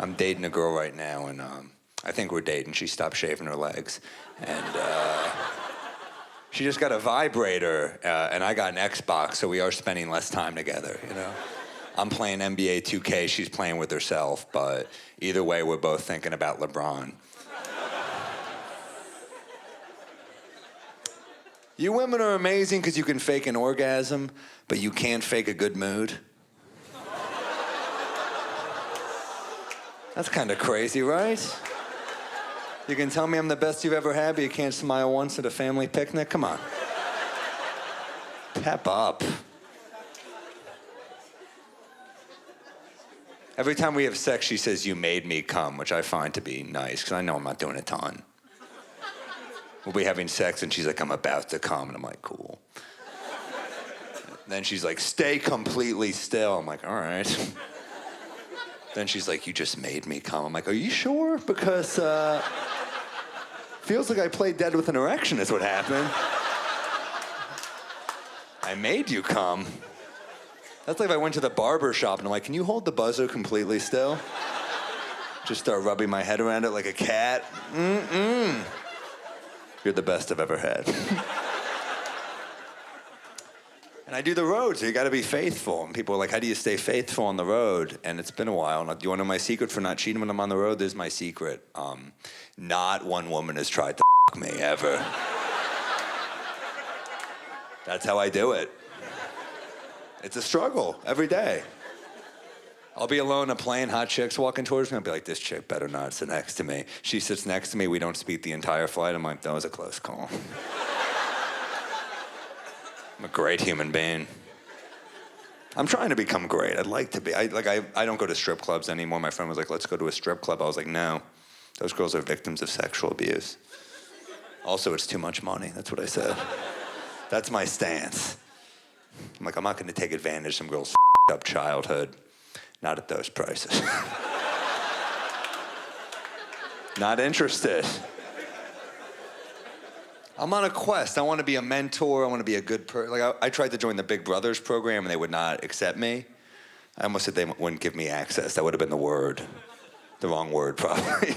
I'm dating a girl right now, and I think we're dating. She stopped shaving her legs, and she just got a vibrator, and I got an Xbox, so we are spending less time together, you know? I'm playing NBA 2K, she's playing with herself, but either way, we're both thinking about LeBron. You women are amazing because you can fake an orgasm, but you can't fake a good mood. That's kind of crazy, right? You can tell me I'm the best you've ever had, but you can't smile once at a family picnic? Come on. Pep up. Every time we have sex, she says, "You made me come," which I find to be nice, because I know I'm not doing a ton. We'll be having sex, and she's like, "I'm about to come," and I'm like, "Cool." Then she's like, "Stay completely still." I'm like, "All right." Then she's like, "You just made me come." I'm like, "Are you sure? Because feels like I played dead with an erection is what happened. I made you come." That's like if I went to the barber shop and I'm like, "Can you hold the buzzer completely still?" Just start rubbing my head around it like a cat. You're the best I've ever had. And I do the road, so you gotta be faithful. And people are like, "How do you stay faithful on the road?" And it's been a while. And do you wanna know my secret for not cheating when I'm on the road? This is my secret. Not one woman has tried to f*** me ever. That's how I do it. It's a struggle every day. I'll be alone on a plane, hot chicks walking towards me. I'll be like, "This chick better not sit next to me." She sits next to me, we don't speak the entire flight. I'm like, "That was a close call." I'm a great human being. I'm trying to become great. I'd like to be. I don't go to strip clubs anymore. My friend was like, "Let's go to a strip club." I was like, "No, those girls are victims of sexual abuse. Also, it's too much money." That's what I said. That's my stance. I'm like, I'm not gonna take advantage of some girl's up childhood. Not at those prices. Not interested. I'm on a quest. I want to be a mentor. I want to be a good person. Like I tried to join the Big Brothers program, and they would not accept me. I almost said they wouldn't give me access. That would have been the wrong word probably.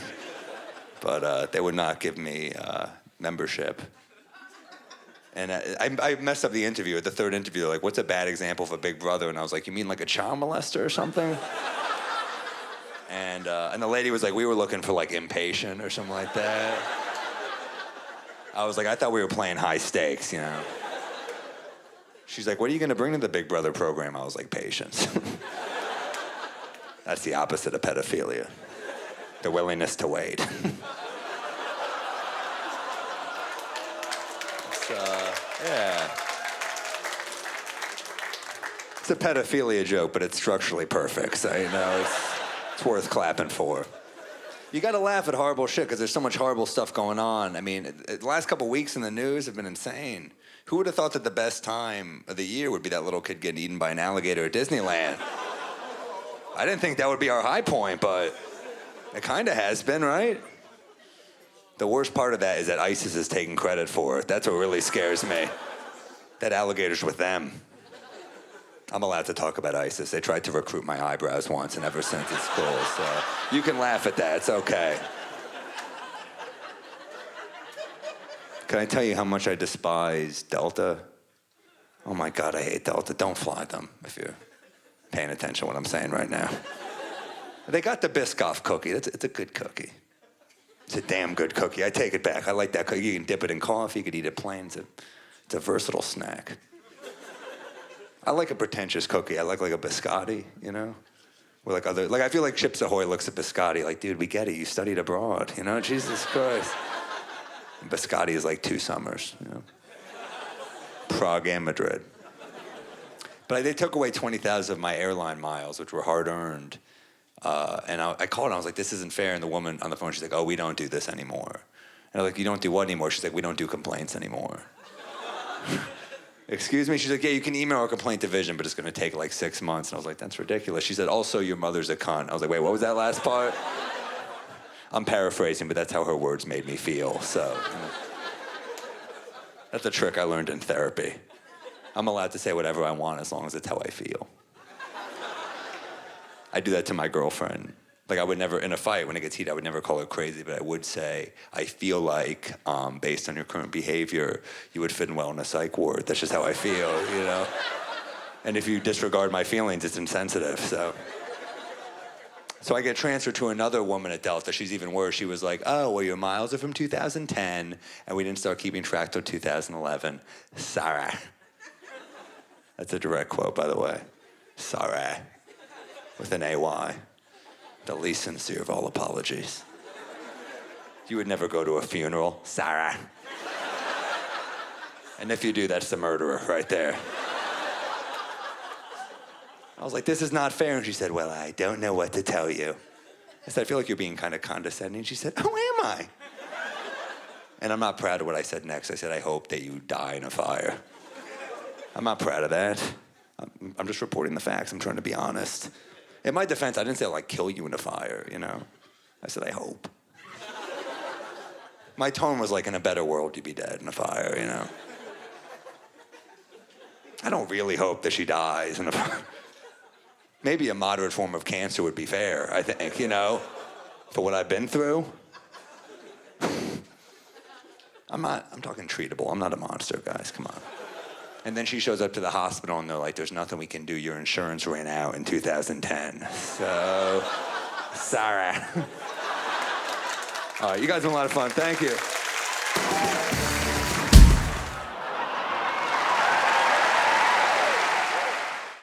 But they would not give me membership. And I messed up the interview. At the third interview, they're like, "What's a bad example of a big brother?" And I was like, "You mean like a child molester or something?" And the lady was like, "We were looking for like impatient or something like that." I was like, "I thought we were playing high stakes, you know." She's like, "What are you gonna bring to the Big Brother program?" I was like, "Patience." That's the opposite of pedophilia. The willingness to wait. Yeah. It's a pedophilia joke, but it's structurally perfect, so you know, it's worth clapping for. You gotta laugh at horrible shit, because there's so much horrible stuff going on. I mean, the last couple weeks in the news have been insane. Who would have thought that the best time of the year would be that little kid getting eaten by an alligator at Disneyland? I didn't think that would be our high point, but it kinda has been, right? The worst part of that is that ISIS is taking credit for it. That's what really scares me. That alligator's with them. I'm allowed to talk about ISIS. They tried to recruit my eyebrows once, and ever since it's cool. So you can laugh at that. It's okay. Can I tell you how much I despise Delta? Oh my God, I hate Delta. Don't fly them if you're paying attention to what I'm saying right now. They got the Biscoff cookie. It's a good cookie. It's a damn good cookie. I take it back. I like that cookie. You can dip it in coffee. You could eat it plain. It's a versatile snack. I like a pretentious cookie. I like a biscotti, you know? Or I feel like Chips Ahoy looks at biscotti like, "Dude, we get it. You studied abroad, you know? Jesus Christ." And biscotti is like 2 summers, you know? Prague and Madrid. But they took away 20,000 of my airline miles, which were hard-earned. And I called and I was like, "This isn't fair." And the woman on the phone, she's like, "Oh, we don't do this anymore." And I'm like, "You don't do what anymore?" She's like, "We don't do complaints anymore." "Excuse me?" She's like, "Yeah, you can email our complaint division, but it's gonna take like 6 months." And I was like, "That's ridiculous." She said, "Also, your mother's a cunt." I was like, "Wait, what was that last part?" I'm paraphrasing, but that's how her words made me feel, so. You know. That's a trick I learned in therapy. I'm allowed to say whatever I want as long as it's how I feel. I do that to my girlfriend Like, I would never, in a fight, when it gets heated, I would never call her crazy, but I would say, I feel like, based on your current behavior, you would fit in well in a psych ward. That's just how I feel, you know? And if you disregard my feelings, it's insensitive, so. So I get transferred to another woman at Delta. She's even worse. She was like, oh, well, your miles are from 2010, and we didn't start keeping track till 2011. Sorry. That's a direct quote, by the way. Sorry. With an AY. The least sincere of all apologies. You would never go to a funeral. Sorry. And if you do, that's the murderer right there. I was like, this is not fair. And she said, well, I don't know what to tell you. I said, I feel like you're being kind of condescending. She said, oh, am I? And I'm not proud of what I said next. I said, I hope that you die in a fire. I'm not proud of that. I'm just reporting the facts. I'm trying to be honest. In my defense, I didn't say I'll like kill you in a fire, you know? I said, I hope. My tone was like, in a better world, you'd be dead in a fire, you know? I don't really hope that she dies in a fire. Maybe a moderate form of cancer would be fair, I think, you know? For what I've been through. I'm talking treatable. I'm not a monster, guys, come on. And then she shows up to the hospital and they're like, there's nothing we can do. Your insurance ran out in 2010. So, sorry. All right, you guys have a lot of fun. Thank you.